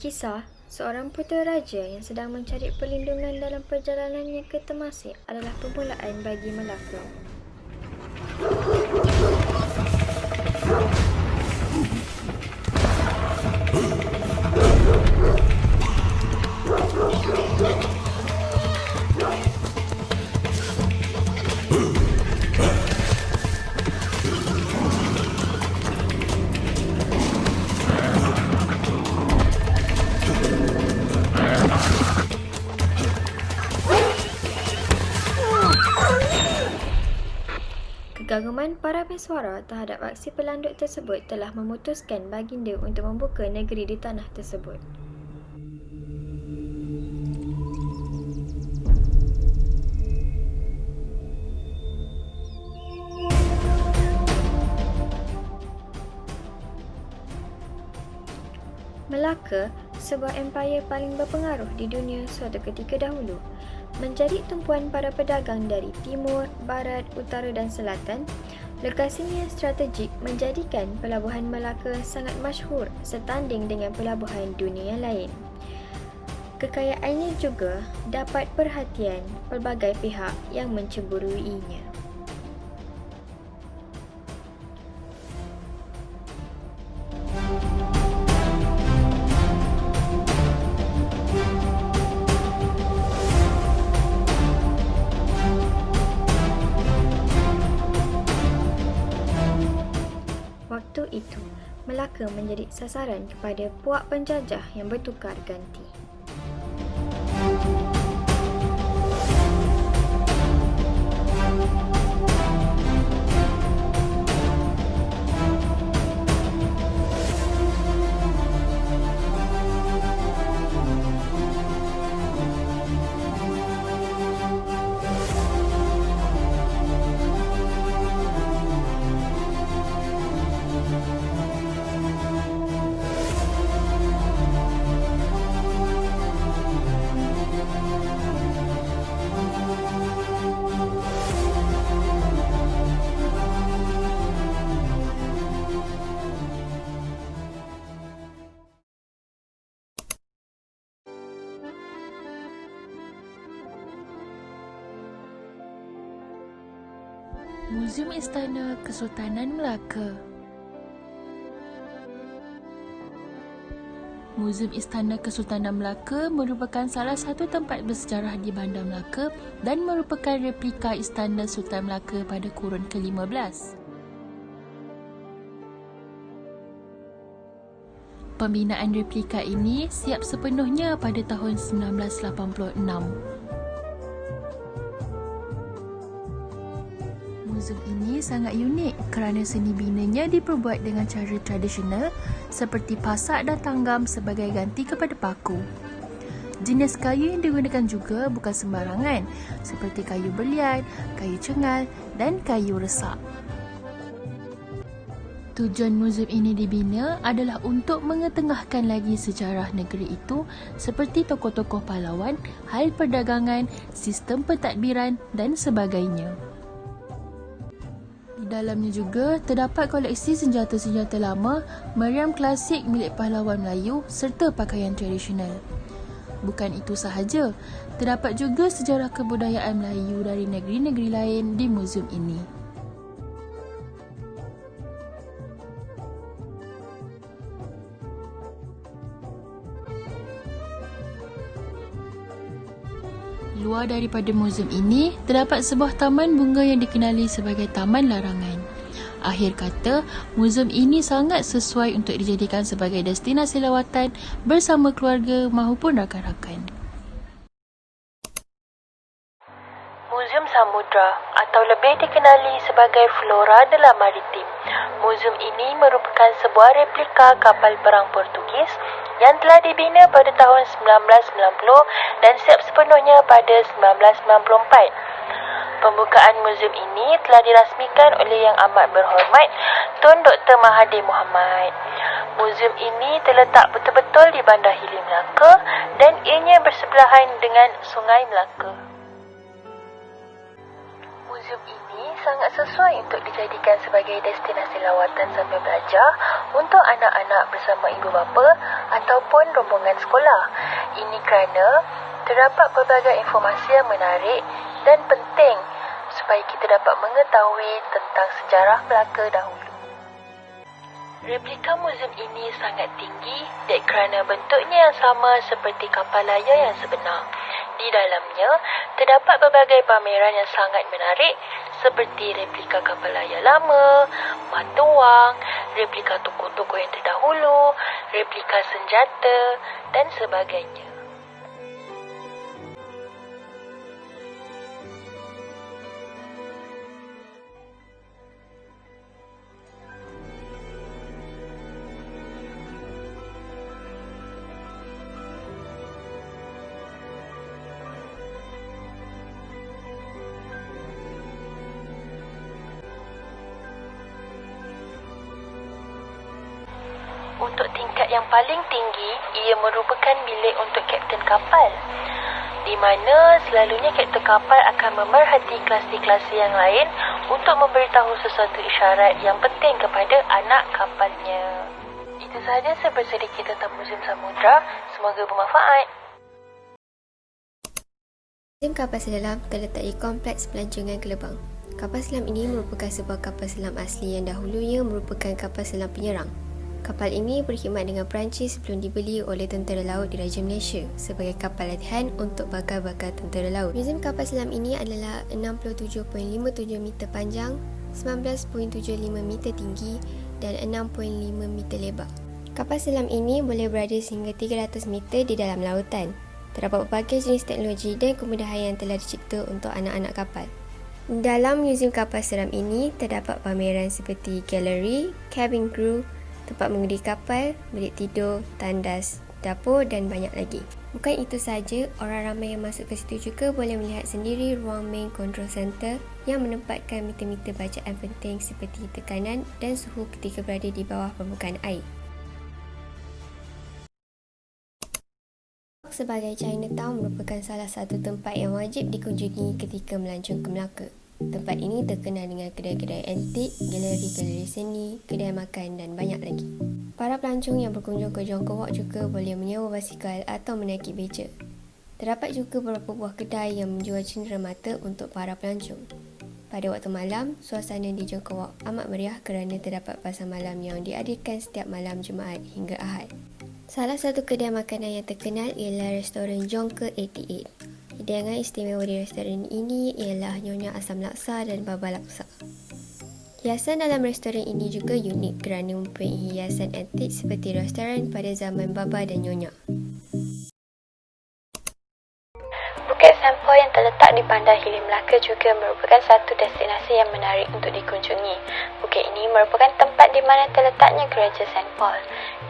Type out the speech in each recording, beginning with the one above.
Kisah seorang putera raja yang sedang mencari perlindungan dalam perjalanannya ke Temasek adalah permulaan bagi Melaka. Kegaguman para peswara terhadap aksi pelanduk tersebut telah memutuskan baginda untuk membuka negeri di tanah tersebut. Melaka, sebuah empayar paling berpengaruh di dunia suatu ketika dahulu, menjadi tumpuan para pedagang dari timur, barat, utara dan selatan. Lokasinya strategik menjadikan pelabuhan Melaka sangat masyhur setanding dengan pelabuhan dunia yang lain. Kekayaannya juga dapat perhatian pelbagai pihak yang mencemburuinya. Waktu itu, Melaka menjadi sasaran kepada puak penjajah yang bertukar ganti. Muzium Istana Kesultanan Melaka. Muzium Istana Kesultanan Melaka merupakan salah satu tempat bersejarah di Bandar Melaka dan merupakan replika Istana Sultan Melaka pada kurun ke-15. Pembinaan replika ini siap sepenuhnya pada tahun 1986. Muzium ini sangat unik kerana seni binanya diperbuat dengan cara tradisional seperti pasak dan tanggam sebagai ganti kepada paku. Jenis kayu yang digunakan juga bukan sembarangan seperti kayu berlian, kayu cengal dan kayu resak. Tujuan muzium ini dibina adalah untuk mengetengahkan lagi sejarah negeri itu seperti tokoh-tokoh pahlawan, hal perdagangan, sistem pentadbiran dan sebagainya. Di dalamnya juga terdapat koleksi senjata-senjata lama, meriam klasik milik pahlawan Melayu serta pakaian tradisional. Bukan itu sahaja, terdapat juga sejarah kebudayaan Melayu dari negeri-negeri lain di muzium ini. Luar daripada muzium ini, terdapat sebuah taman bunga yang dikenali sebagai Taman Larangan. Akhir kata, muzium ini sangat sesuai untuk dijadikan sebagai destinasi lawatan bersama keluarga maupun rakan-rakan. Muzium Samudra atau lebih dikenali sebagai Flora de la Maritim. Muzium ini merupakan sebuah replika kapal perang Portugis yang telah dibina pada tahun 1990 dan siap sepenuhnya pada 1994. Pembukaan muzium ini telah dirasmikan oleh Yang Amat Berhormat Tun Dr. Mahathir Mohamad. Muzium ini terletak betul-betul di Bandar Hilir Melaka dan ianya bersebelahan dengan Sungai Melaka. Muzium ini sangat sesuai untuk dijadikan sebagai destinasi lawatan sambil belajar untuk anak-anak bersama ibu bapa ataupun rombongan sekolah. Ini kerana terdapat pelbagai informasi yang menarik dan penting supaya kita dapat mengetahui tentang sejarah Melaka dahulu. Replika muzium ini sangat tinggi kerana bentuknya yang sama seperti kapal layar yang sebenar. Di dalamnya, terdapat berbagai pameran yang sangat menarik seperti replika kapal layar lama, mata wang, replika tokoh-tokoh yang terdahulu, replika senjata dan sebagainya. Untuk tingkat yang paling tinggi, ia merupakan bilik untuk kapten kapal, di mana selalunya kapten kapal akan memerhati klasi-klasi yang lain untuk memberitahu sesuatu isyarat yang penting kepada anak kapalnya. Itu sahaja sedikit tentang Muzium Samudra. Semoga bermanfaat. Muzium Kapal Selam terletak di Kompleks Pelancongan Kelabang. Kapal selam ini merupakan sebuah kapal selam asli yang dahulunya merupakan kapal selam penyerang. Kapal ini berkhidmat dengan Perancis sebelum dibeli oleh Tentera Laut Diraja Malaysia sebagai kapal latihan untuk bakal-bakal tentera laut. Muzium kapal selam ini adalah 67.57 meter panjang, 19.75 meter tinggi dan 6.5 meter lebar. Kapal selam ini boleh berada sehingga 300 meter di dalam lautan. Terdapat berbagai jenis teknologi dan kemudahan yang telah dicipta untuk anak-anak kapal. Dalam muzium kapal selam ini terdapat pameran seperti galeri, cabin crew, tempat mengemudi kapal, bilik tidur, tandas, dapur dan banyak lagi. Bukan itu sahaja, orang ramai yang masuk ke situ juga boleh melihat sendiri ruang main control center yang menempatkan meter-meter bacaan penting seperti tekanan dan suhu ketika berada di bawah permukaan air. Sebagai Chinatown merupakan salah satu tempat yang wajib dikunjungi ketika melancong ke Melaka. Tempat ini terkenal dengan kedai-kedai antik, galeri-galeri seni, kedai makan dan banyak lagi. Para pelancong yang berkunjung ke Jongko Walk juga boleh menyewa basikal atau menaiki beca. Terdapat juga beberapa buah kedai yang menjual cenderamata untuk para pelancong. Pada waktu malam, suasana di Jongko Walk amat meriah kerana terdapat pasar malam yang diadakan setiap malam Jumaat hingga Ahad. Salah satu kedai makanan yang terkenal ialah restoran Jongko 88. Hidangan istimewa di restoran ini ialah nyonya asam laksa dan baba laksa. Hiasan dalam restoran ini juga unik kerana mempunyai hiasan antik seperti restoran pada zaman baba dan nyonya. Bukit Sempoi yang terletak di Bandar Hilir Melaka juga merupakan satu destinasi yang menarik untuk dikunjungi. Bukit ini merupakan tempat di mana terletaknya Gereja Saint Paul.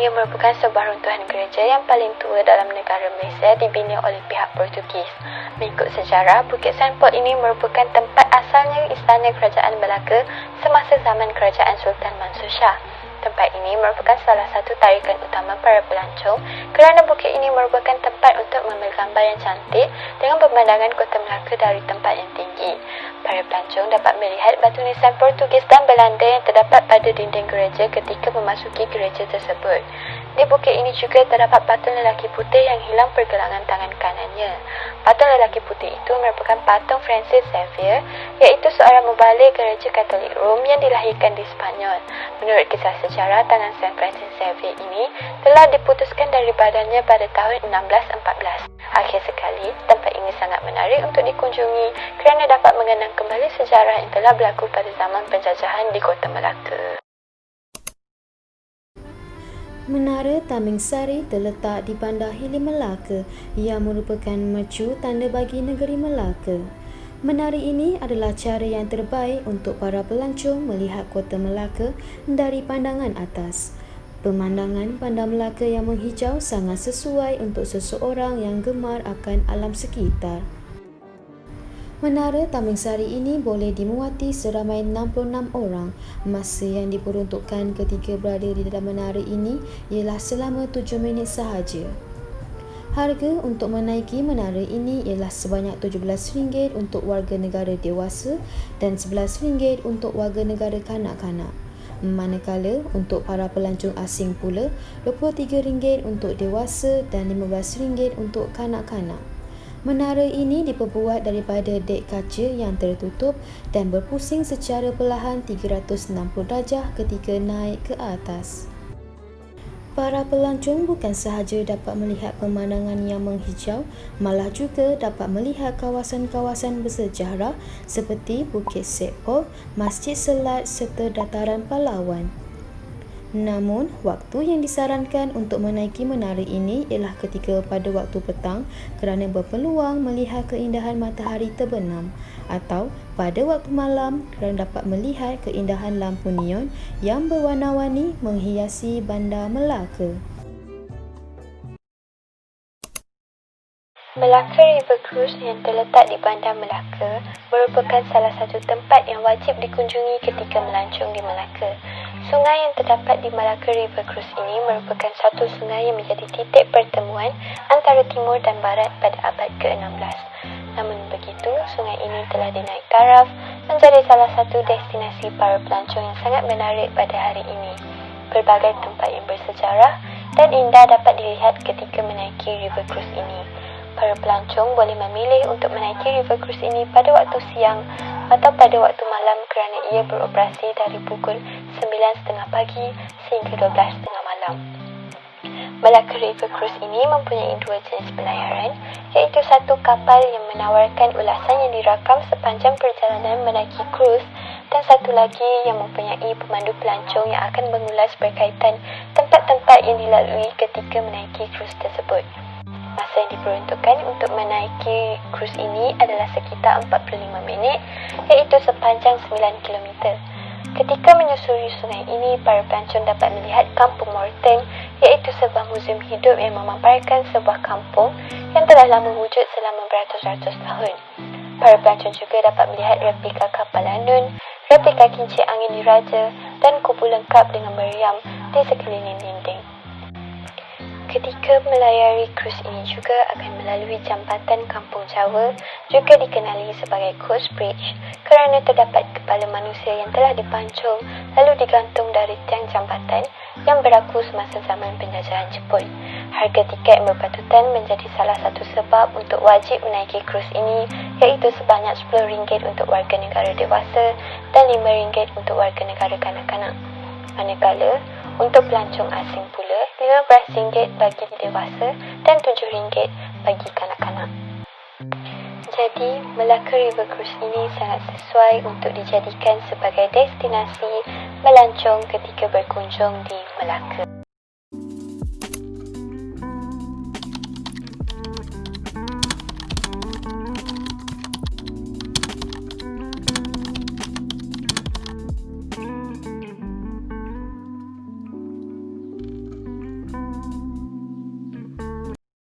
Ia merupakan sebuah runtuhan gereja yang paling tua dalam negara Malaysia dibina oleh pihak Portugis. Mengikut sejarah, Bukit Saint Paul ini merupakan tempat asalnya istana kerajaan Melaka semasa zaman kerajaan Sultan Mansur Shah. Tempat ini merupakan salah satu tarikan utama para pelancong kerana bukit ini merupakan tempat untuk mengambil gambar yang cantik dengan pemandangan kota Melaka dari tempat yang tinggi. Para pelancong dapat melihat batu nisan Portugis dan Belanda yang terdapat pada dinding gereja ketika memasuki gereja tersebut. Di bukit ini juga terdapat patung lelaki putih yang hilang pergelangan tangan kanannya. Patung lelaki putih itu merupakan patung Francis Xavier, iaitu seorang mubalik gereja Katolik Rom yang dilahirkan di Spanyol. Menurut kisah sejarah, tangan Saint Francis Xavier ini telah diputuskan dari badannya pada tahun 1614. Akhir sekali, tempat ini sangat menarik untuk dikunjungi kerana dapat mengenang kembali sejarah yang telah berlaku pada zaman penjajahan di Kota Melaka. Menara Taming Sari terletak di Bandar Hilir Melaka yang merupakan mercu tanda bagi negeri Melaka. Menara ini adalah cara yang terbaik untuk para pelancong melihat Kota Melaka dari pandangan atas. Pemandangan Bandar Melaka yang menghijau sangat sesuai untuk seseorang yang gemar akan alam sekitar. Menara Taming Sari ini boleh dimuati seramai 66 orang. Masa yang diperuntukkan ketika berada di dalam menara ini ialah selama 7 minit sahaja. Harga untuk menaiki menara ini ialah sebanyak RM17 untuk warga negara dewasa dan RM11 untuk warga negara kanak-kanak. Manakala untuk para pelancong asing pula, RM23 untuk dewasa dan RM15 untuk kanak-kanak. Menara ini diperbuat daripada dek kaca yang tertutup dan berpusing secara perlahan 360 darjah ketika naik ke atas. Para pelancong bukan sahaja dapat melihat pemandangan yang menghijau, malah juga dapat melihat kawasan-kawasan bersejarah seperti Bukit Sepol, Masjid Selat serta Dataran Pahlawan. Namun, waktu yang disarankan untuk menaiki menara ini ialah ketika pada waktu petang kerana berpeluang melihat keindahan matahari terbenam, atau pada waktu malam kerana dapat melihat keindahan lampu neon yang berwarna-warni menghiasi Bandar Melaka. Melaka River Cruise yang terletak di Bandar Melaka merupakan salah satu tempat yang wajib dikunjungi ketika melancong di Melaka. Sungai yang terdapat di Melaka River Cruise ini merupakan satu sungai yang menjadi titik pertemuan antara timur dan barat pada abad ke-16. Namun begitu, sungai ini telah dinaik taraf menjadi salah satu destinasi para pelancong yang sangat menarik pada hari ini. Berbagai tempat yang bersejarah dan indah dapat dilihat ketika menaiki River Cruise ini. Para pelancong boleh memilih untuk menaiki River Cruise ini pada waktu siang atau pada waktu malam kerana ia beroperasi dari pukul 9.30 pagi sehingga 12.30 malam. Melaka River Cruise ini mempunyai dua jenis pelayaran, iaitu satu kapal yang menawarkan ulasan yang dirakam sepanjang perjalanan menaiki cruise dan satu lagi yang mempunyai pemandu pelancong yang akan mengulas berkaitan tempat-tempat yang dilalui ketika menaiki cruise tersebut. Masa yang diperuntukkan untuk menaiki cruise ini adalah sekitar 45 minit, iaitu sepanjang 9 km. Ketika menyusuri sungai ini, para pelancong dapat melihat Kampung Morton, iaitu sebuah muzium hidup yang memaparkan sebuah kampung yang telah lama wujud selama beratus-ratus tahun. Para pelancong juga dapat melihat replika kapal Lanun, replika kincir angin diraja dan kubu lengkap dengan meriam di sekeliling dinding. Ketika melayari cruise ini juga akan melalui jambatan Kampung Jawa, juga dikenali sebagai Coast Bridge, kerana terdapat kepala manusia yang telah dipancung lalu digantung dari tiang jambatan yang berlaku semasa zaman penjajahan Jepun. Harga tiket berpatutan menjadi salah satu sebab untuk wajib menaiki cruise ini, iaitu sebanyak RM10 untuk warga negara dewasa dan RM5 untuk warga negara kanak-kanak. Manakala, untuk pelancong asing pula, RM15 bagi dewasa dan RM7 bagi kanak-kanak. Jadi, Melaka River Cruise ini sangat sesuai untuk dijadikan sebagai destinasi melancong ketika berkunjung di Melaka.